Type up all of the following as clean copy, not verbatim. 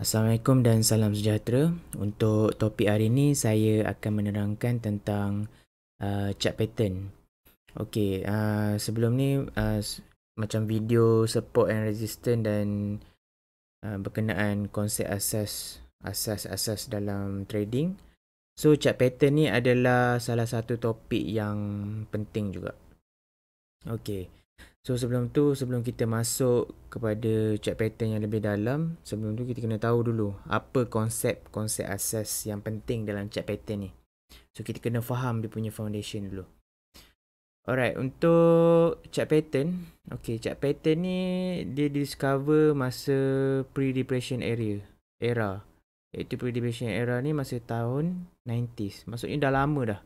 Assalamualaikum dan salam sejahtera. Untuk topik hari ini saya akan menerangkan tentang chart pattern. Okey, sebelum ni macam video support and resistance dan berkenaan konsep asas dalam trading. So chart pattern ni adalah salah satu topik yang penting juga. Okey. So sebelum kita masuk kepada chart pattern yang lebih dalam, sebelum tu kita kena tahu dulu apa konsep asas yang penting dalam chart pattern ni. So kita kena faham dia punya foundation dulu. Alright, untuk chart pattern, chart pattern ni dia discover masa pre-depression era. Iaitu pre-depression era ni masa tahun 90s. Maksudnya dah lama dah.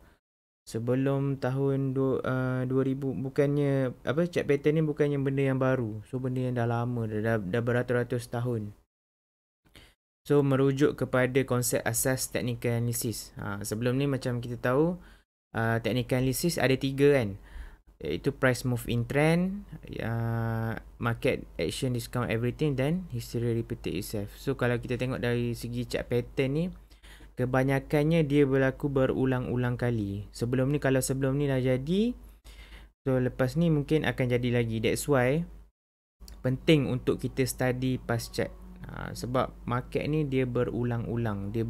Sebelum tahun 2000, bukannya chart pattern ni bukannya benda yang baru. So benda yang dah lama dah beratus-ratus tahun. So merujuk kepada konsep asas technical analysis. Sebelum ni macam kita tahu technical analysis ada 3 kan. Iaitu price move in trend, market action discount everything dan history repeated itself. So kalau kita tengok dari segi chart pattern ni, kebanyakannya dia berlaku berulang-ulang kali. Sebelum ni dah jadi, so lepas ni mungkin akan jadi lagi. That's why penting untuk kita study past chart. Sebab market ni dia berulang-ulang, dia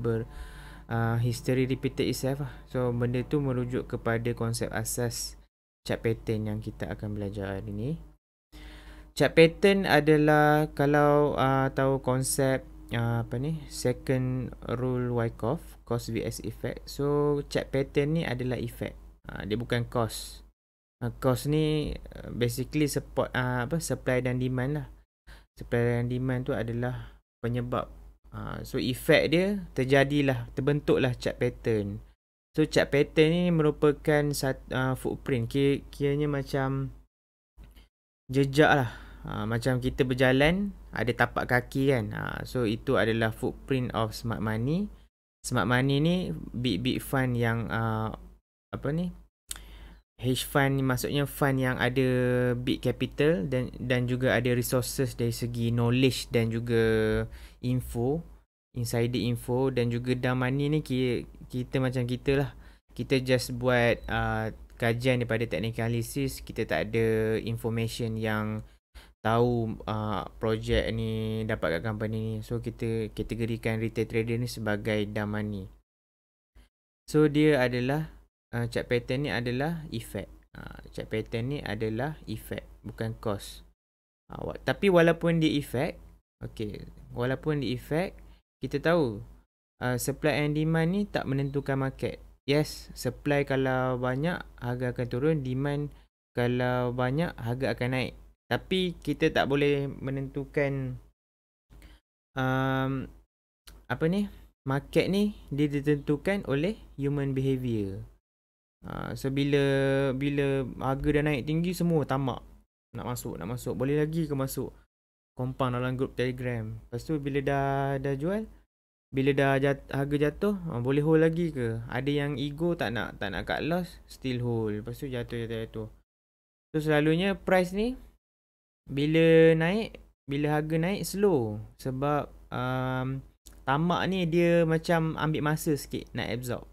history repeated itself lah. So benda tu merujuk kepada konsep asas chart pattern yang kita akan belajar hari ni. Chart pattern adalah, kalau tahu konsep second rule Wyckoff, cause vs effect. So chart pattern ni adalah effect. Dia bukan cause. Cause ni basically support supply dan demand lah. Supply dan demand tu adalah penyebab. So effect dia terbentuklah chart pattern. So chart pattern ni merupakan footprint. Kiranya macam jejak lah. Macam kita berjalan ada tapak kaki kan. So itu adalah footprint of smart money. Smart money ni big fund yang hedge fund ni, maksudnya fund yang ada big capital dan juga ada resources dari segi knowledge dan juga info, insider info, dan juga dumb money ni kita macam kita lah. Kita just buat kajian daripada technical analysis. Kita tak ada information yang tahu projek ni dapat kat company ni. So kita kategorikan retail trader ni sebagai dumb money. So dia adalah chart pattern ni adalah effect. Chart pattern ni adalah effect, bukan cause. Tapi walaupun dia effect, walaupun dia effect, kita tahu supply and demand ni tak menentukan market. Yes, supply kalau banyak harga akan turun, demand kalau banyak harga akan naik. Tapi kita tak boleh menentukan market ni dia ditentukan oleh human behavior. So bila harga dah naik tinggi, semua tamak nak masuk. Boleh lagi ke masuk? Compound dalam group Telegram. Lepas tu bila dah jual, bila harga jatuh, boleh hold lagi ke? Ada yang ego tak nak cut loss, still hold. Lepas tu jatuh. So selalunya price ni bila harga naik slow. Sebab tamak ni dia macam ambil masa sikit nak absorb.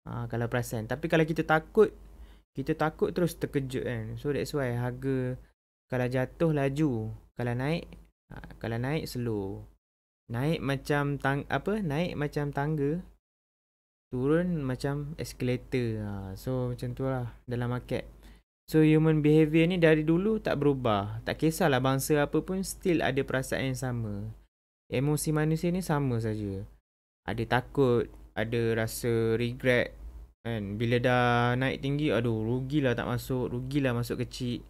Kalau perasan. Tapi kalau kita takut terus terkejut kan. So that's why harga kalau jatuh laju, kalau naik slow. Naik macam tangga, turun macam escalator. So macam tu lah dalam market. So human behavior ni dari dulu tak berubah. Tak kisahlah bangsa apa pun, still ada perasaan yang sama. Emosi manusia ni sama saja. Ada takut, ada rasa regret kan. Bila dah naik tinggi, aduh rugilah tak masuk, rugilah masuk kecil,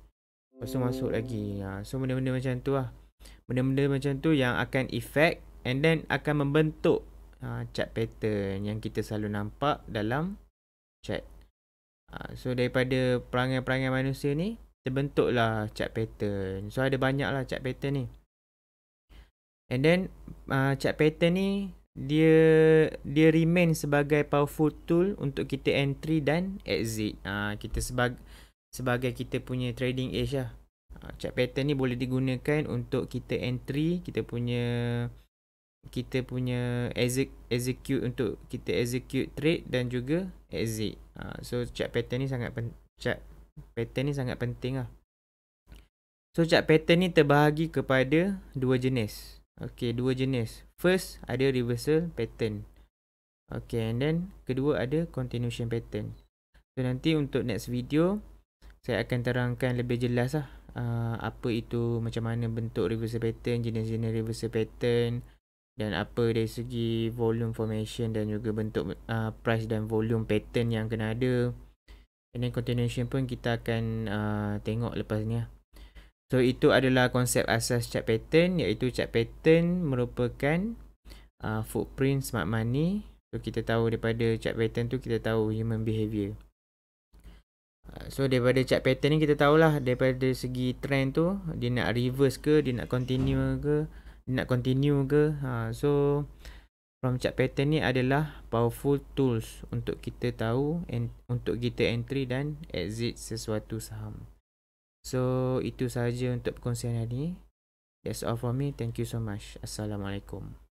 lepas tu masuk lagi. So benda-benda macam tu lah. Benda-benda macam tu yang akan effect and then akan membentuk chart pattern yang kita selalu nampak dalam chart. So daripada perangai-perangai manusia ni terbentuklah chart pattern. So ada banyak lah chart pattern ni. And then chart pattern ni dia remain sebagai powerful tool untuk kita entry dan exit. Kita sebagai kita punya trading edge lah. Chart pattern ni boleh digunakan untuk kita entry kita punya kita punya execute untuk kita execute trade dan juga exit. So chart pattern ni sangat penting lah. So chart pattern ni terbahagi kepada dua jenis. Okay, dua jenis. First ada reversal pattern. Okay, and then kedua ada continuation pattern. So nanti untuk next video saya akan terangkan lebih jelas lah apa itu, macam mana bentuk reversal pattern, jenis-jenis reversal pattern, dan apa dari segi volume formation dan juga bentuk price dan volume pattern yang kena ada. And then continuation pun kita akan tengok lepas ni lah. So itu adalah konsep asas chart pattern, iaitu chart pattern merupakan footprint smart money. So kita tahu daripada chart pattern tu kita tahu human behavior. So daripada chart pattern ni kita tahulah daripada segi trend tu dia nak reverse ke, dia nak continue ke, so from chart pattern ni adalah powerful tools untuk kita tahu untuk kita entry dan exit sesuatu saham. So itu sahaja untuk perkongsian hari ni. That's all from me. Thank you so much. Assalamualaikum.